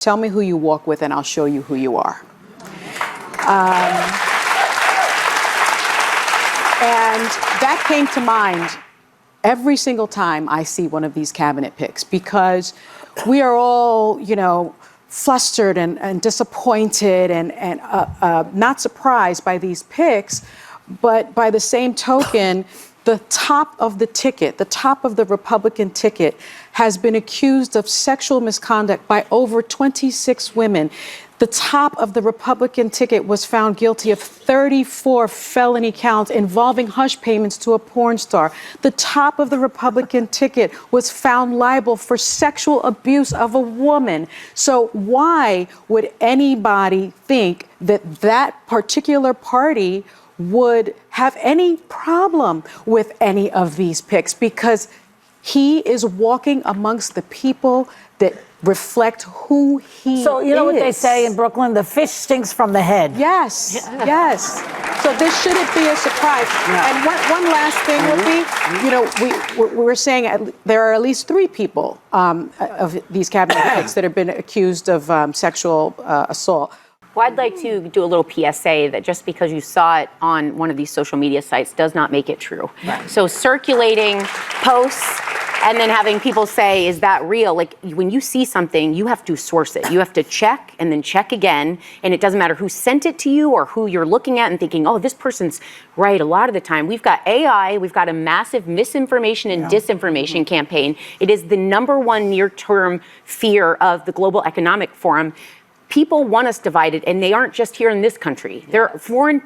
Tell me who you walk with and I'll show you who you are. And that came to mind every single time I see one of these cabinet picks, because we are all, flustered and disappointed and not surprised by these picks, but by the same token, the top of the ticket, the top of the Republican ticket, has been accused of sexual misconduct by over 26 women. The top of the Republican ticket was found guilty of 34 felony counts involving hush payments to a porn star. The top of the Republican ticket was found liable for sexual abuse of a woman. So why would anybody think that that particular party would have any problem with any of these picks? Because he is walking amongst the people that reflect who he is. So you know what they say in Brooklyn, the fish stinks from the head. Yes, yes. So this shouldn't be a surprise. Yeah. And one last thing would be, we're saying there are at least 3 people of these cabinet picks that have been accused of sexual assault. Well, I'd like to do a little PSA that just because you saw it on one of these social media sites does not make it true. Right. So circulating posts and then having people say, is that real? Like, when you see something, you have to source it. You have to check and then check again. And it doesn't matter who sent it to you or who you're looking at and thinking, oh, this person's right. A lot of the time, we've got AI, we've got a massive misinformation and disinformation campaign. It is the #1 near-term fear of the Global Economic Forum. People want us divided, and they aren't just here in this country. There are foreign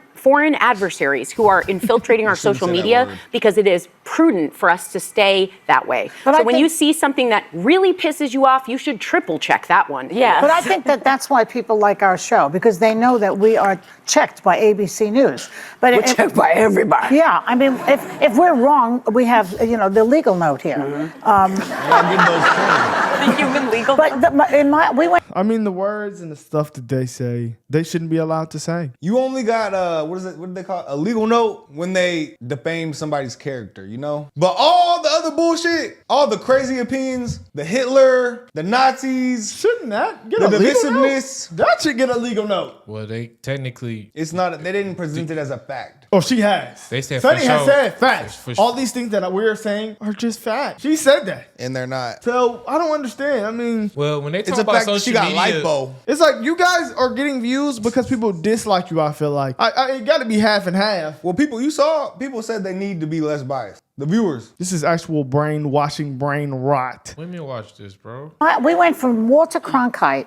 adversaries who are infiltrating our social media because it is prudent for us to stay that way. But so when you see something that really pisses you off, you should triple check that one. Yeah. But I think that's why people like our show, because they know that we are checked by ABC News. But we're checked by everybody. Yeah, I mean, if we're wrong, we have the legal note here. The human legal note. But we went. I mean, the words and the stuff that they say, they shouldn't be allowed to say. You only got what do they call it? A legal note when they defame somebody's character, But all the other bullshit, all the crazy opinions, the Hitler, the Nazis, shouldn't that get a legal divisiveness, note? That should get a legal note. Well, they technically, it's not. They didn't present it as a fact. Oh, she has. They said Sunny has sure. said facts. All these things that we're saying are just facts. She said that, and they're not. So I don't understand. I mean, well, when they talk it's about fact social she got media, lipo. It's like you guys are getting views because people dislike you. I feel like it got to be half and half. Well, people said they need to be less biased. The viewers. This is actual brainwashing, brain rot. Let me watch this, bro. We went from Walter Cronkite,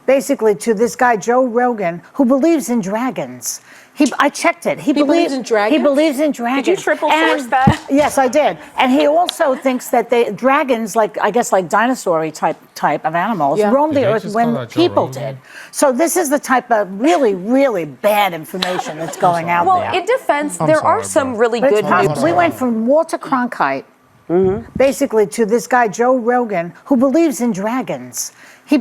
basically, to this guy, Joe Rogan, who believes in dragons. I checked it. He believes in dragons? He believes in dragons. Did you triple source that? Yes, I did. And he also thinks that dragons, like dinosaur type of animals, roamed the earth when people did. So this is the type of really, really bad information that's going out there. Well, in defense, there are some really good news. We went from Walter Cronkite, basically, to this guy, Joe Rogan, who believes in dragons.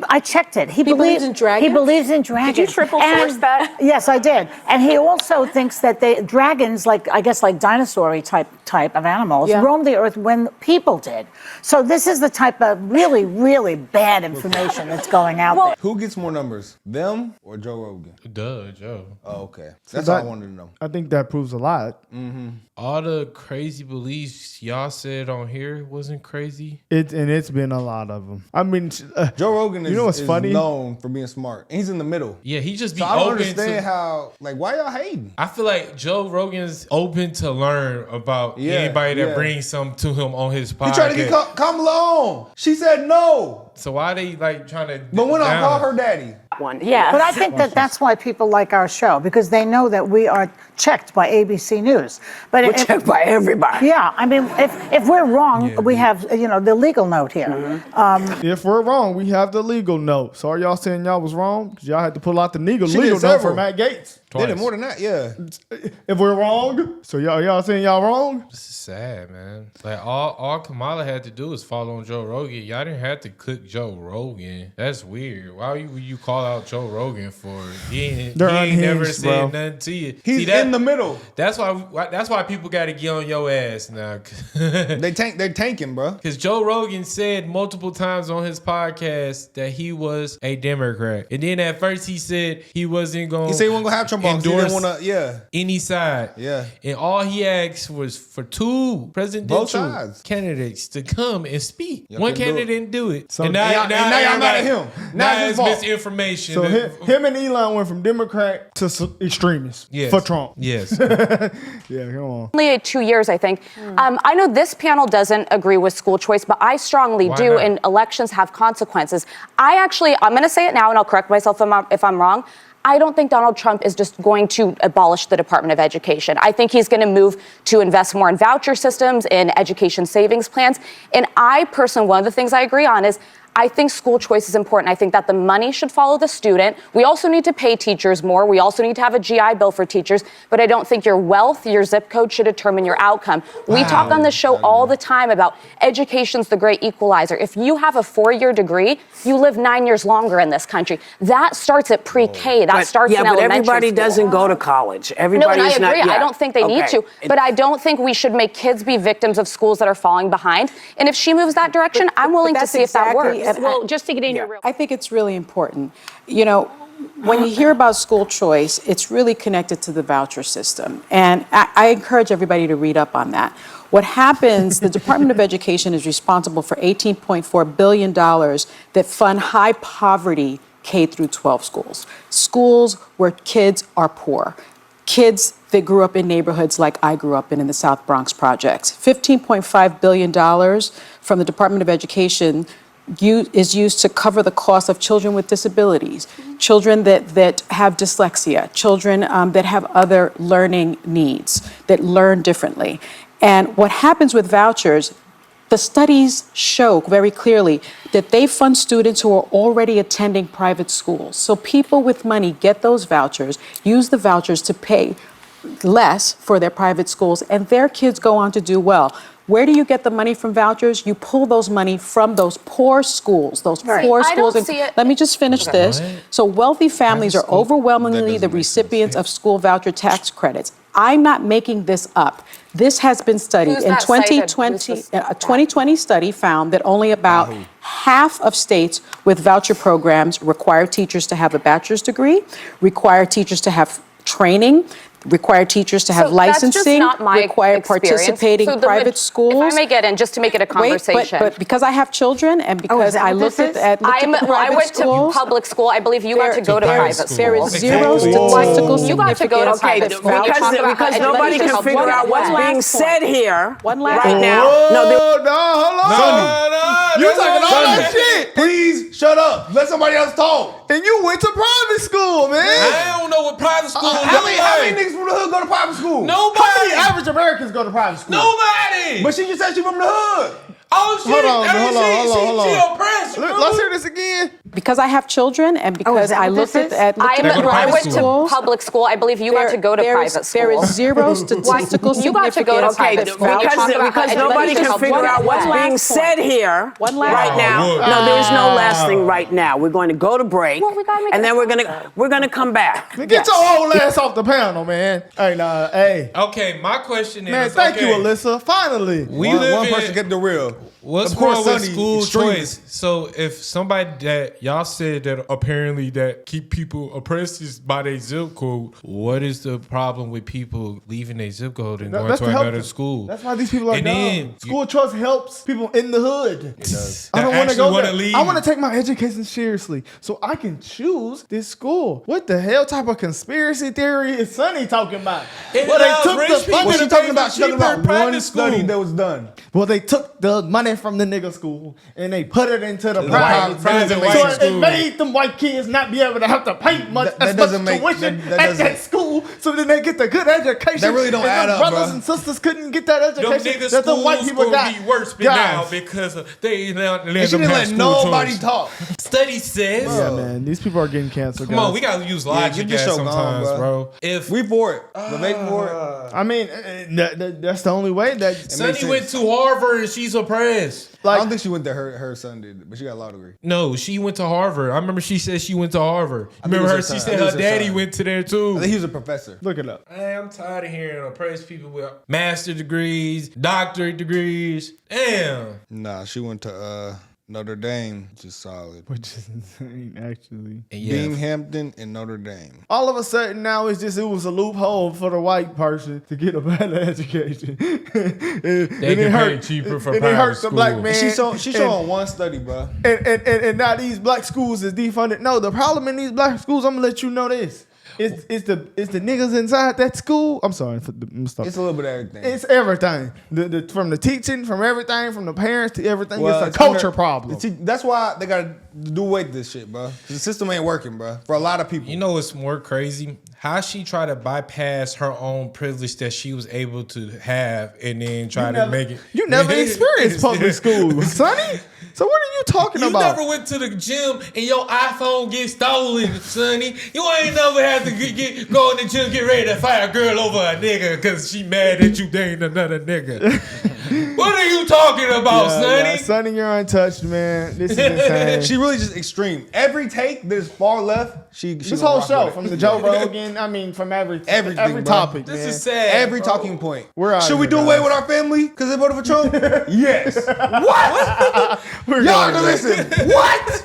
I checked it. He believes in dragons? He believes in dragons. Did you triple source that? Yes, I did. And he also thinks that dragons, like dinosaur type of animals, roamed the earth when people did. So this is the type of really, really bad information that's going out there. Who gets more numbers, them or Joe Rogan? Duh, Joe. Oh, okay. That's all I wanted to know. I think that proves a lot. All the crazy beliefs y'all said on here wasn't crazy. It's been a lot of them. I mean, Joe Rogan is funny? known for being smart. And he's in the middle. Yeah, he just be I don't open understand how, why y'all hating? I feel like Joe Rogan's open to learn about anybody that brings something to him on his podcast. He tried to get Kamala. She said no. So why they trying to? But when I call her daddy. Yeah. But I think that's why people like our show, because they know that we are checked by ABC News. But we're checked by everybody. Yeah, I mean, if we're wrong, we have the legal note here. If we're wrong, we have the legal note. So are y'all saying y'all was wrong? Because y'all had to pull out the legal note for Matt Gaetz. Did it more than that? Yeah. If we're wrong, so y'all saying y'all wrong? This is sad, man. Like all Kamala had to do was follow on Joe Rogan. Y'all didn't have to cook Joe Rogan. That's weird. Why would you call out Joe Rogan for? He ain't never said nothing to you. He's in the middle. That's why people got to get on your ass now. They're tanking, bro. Because Joe Rogan said multiple times on his podcast that he was a Democrat, and then at first he said he wasn't going. He said he wasn't gonna have Trump on. He didn't want to. Any side. Yeah. And all he asked was for two presidential candidates to come and speak. One candidate didn't do it. So and now y'all mad at him. Now it's misinformation. So him and Elon went from Democrat to extremists for Trump. Yes. Yeah, come on. Only 2 years, I think. I know this panel doesn't agree with school choice, but I strongly do, and elections have consequences. I'm going to say it now, and I'll correct myself if I'm wrong. I don't think Donald Trump is just going to abolish the Department of Education. I think he's going to move to invest more in voucher systems, in education savings plans. And I personally, one of the things I agree on is I think school choice is important. I think that the money should follow the student. We also need to pay teachers more. We also need to have a GI Bill for teachers. But I don't think your wealth, your zip code should determine your outcome. We talk on the show all the time about education's the great equalizer. If you have a 4-year degree, you live 9 years longer in this country. That starts at pre-K. That starts in elementary but everybody school. doesn't go to college. No, and I agree. Not yet. I don't think they need to. But I don't think we should make kids be victims of schools that are falling behind. And if she moves that direction, I'm willing to see if that works. Well, just to get in your real. I think it's really important. You know, when you hear about school choice, it's really connected to the voucher system. And I encourage everybody to read up on that. What happens, the Department of Education is responsible for $18.4 billion that fund high poverty K through 12 schools. Schools where kids are poor. Kids that grew up in neighborhoods like I grew up in the South Bronx projects. $15.5 billion from the Department of Education is used to cover the cost of children with disabilities, children that have dyslexia, children that have other learning needs, that learn differently. And what happens with vouchers, the studies show very clearly that they fund students who are already attending private schools. So people with money get those vouchers, use the vouchers to pay less for their private schools, and their kids go on to do well. Where do you get the money from vouchers? You pull those money from those poor schools, those poor schools. Let me just finish this. So wealthy families are overwhelmingly the recipients of school voucher tax credits. I'm not making this up. This has been studied. In 2020, a 2020 study found that only about half of states with voucher programs require teachers to have a bachelor's degree, require teachers to have training, require teachers to have licensing, require participating private schools. If I may get in, just to make it a conversation. But because I have children and because I looked at I went to public school. I believe you got to go to private school. There is zero statistical significance. You got to go to private school. Because nobody can figure out what's being said here right now. Hold on. You're talking all that shit. Please shut up. Let somebody else talk. And you went to private school, man. I don't know what private school is. How many niggas from the hood go to private school? Nobody. How many average Americans go to private school? Nobody. But she just said she from the hood. Oh shit! Hold on. She oppressed. Let's hear this again. Because I have children and because I looked at I went to public school. I believe you got to go to private school. There is zero statistical significance. You got to go to private school. Because nobody can figure out what's being said here right now. No, there is no last thing right now. We're going to go to break, and then we're gonna come back. Get your old ass off the panel, man. Hey. Okay, my question is, man, thank you, Alyssa. Finally, one person get the real. What's wrong with school choice? So if somebody that y'all said that apparently that keep people oppressed is by their zip code, what is the problem with people leaving their zip code and going to another school? That's why these people are dumb. School choice helps people in the hood. It does. I don't want to go there. I want to take my education seriously so I can choose this school. What the hell type of conspiracy theory is Sonny talking about? Well, they took What she talking about? She's talking about one study that was done. Well, they took the money money from the nigga school and they put it into the private private school. white So school. it made them white kids not be able to have to pay much That as doesn't much make- tuition that at doesn't- that school, so then they get the good education. That really don't and add them up, brothers bruh. and sisters couldn't get that Them education niggas that the white schools people gonna got. be worse now because they not let And she them didn't have let school nobody choice. talk. Study says. Yeah, man, these people are getting canceled. Come guys. on, we gotta use Yeah, logic get this show sometimes, gone, bro. If We for it. The make for it. I mean, that's the only way that. Sonny went to Harvard and she's oppressed. I don't think she went there. Her son did, but she got a law degree. No, she went to Harvard. I remember she said she went to Harvard. Remember it her? was her She son. said I think it her was her daddy son. went to there I too. think he was a professor. Look it up. Hey, I'm tired of hearing oppressed people with master degrees, doctorate degrees. Damn. Nah, she went to Notre Dame, which is solid. Which is insane, actually. And yeah, Binghamton and Notre Dame. All of a sudden now it was a loophole for the white person to get a better education. they can pay cheaper for and it private hurts school. the black man. She showing one study, bro. And now these black schools is defunded. No, the problem in these black schools, I'm gonna let you know this. It's the niggas inside that school. I'm sorry for the stuff. It's a little bit of everything. It's everything. From the teaching, from everything, from the parents to everything. It's a it's culture under- problem. That's why they gotta do away with this shit, bro. The system ain't working, bro. For a lot of people. You know what's more crazy? How she tried to bypass her own privilege that she was able to have and then try to make it. You never experienced public school, Sonny. So what are you talking You about? never went to the gym and your iPhone get stolen, Sonny. You ain't never had to go in the gym, get ready to fight a girl over a nigga because she mad at you dating another nigga. What are you talking about, Sonny? Yeah, Sonny, you're untouched, man. This is insane. She really just extreme. Every take that's far left, she This gonna whole rock show, with it. from the Joe Rogan, I mean, from Everything, every bro. topic, This man. is sad. Every bro. talking point. We're out Should we here, do away guys. with our family because they voted for Trump? Yes. What? We're Y'all going, listen. What?